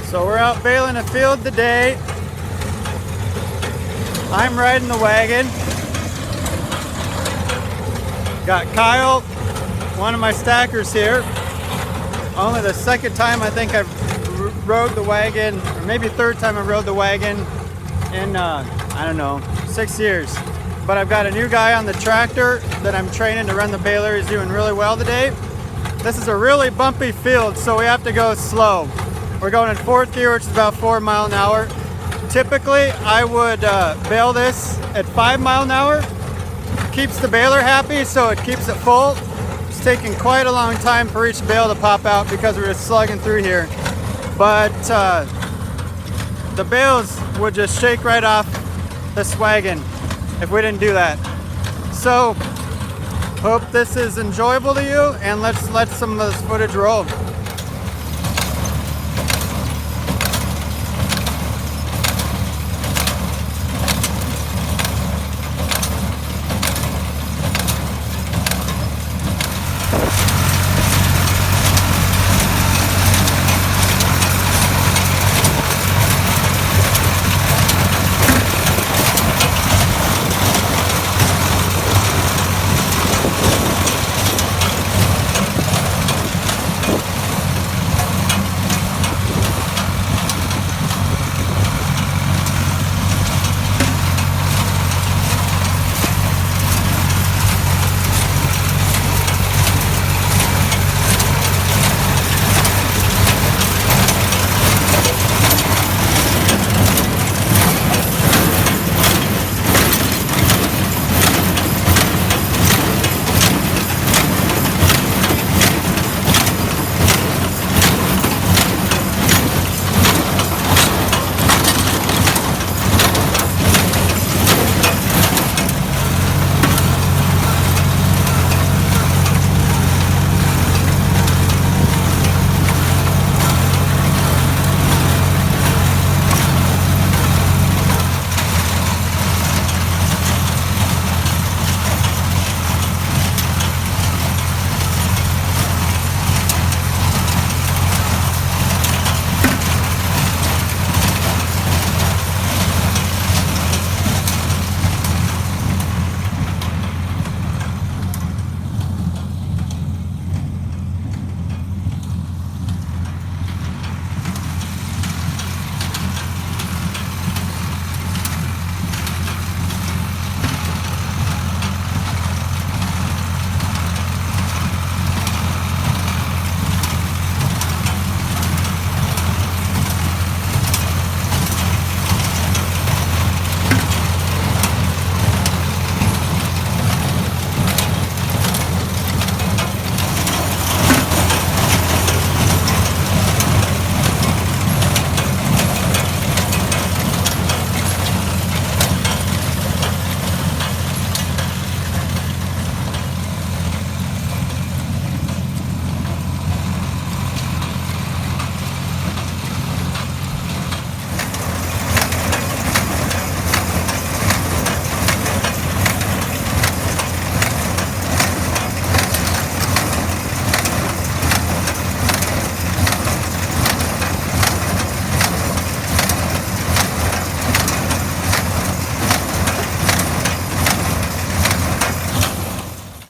So we're out baling a field today. I'm riding the wagon. Got Kyle, one of my stackers here. Only the second time I think I've rode the wagon, or maybe third time I rode the wagon in, I don't know, 6 years. But I've got a new guy on the tractor that I'm training to run the baler. He's doing really well today. This is a really bumpy field, so we have to go slow. We're going in 4th gear, which is about 4 miles an hour. Typically, I would bale this at 5 miles an hour. Keeps the baler happy, so it keeps it full. It's taking quite a long time for each bale to pop out because we're just slugging through here. But the bales would just shake right off this wagon if we didn't do that. So, hope this is enjoyable to you, and let's let some of this footage roll.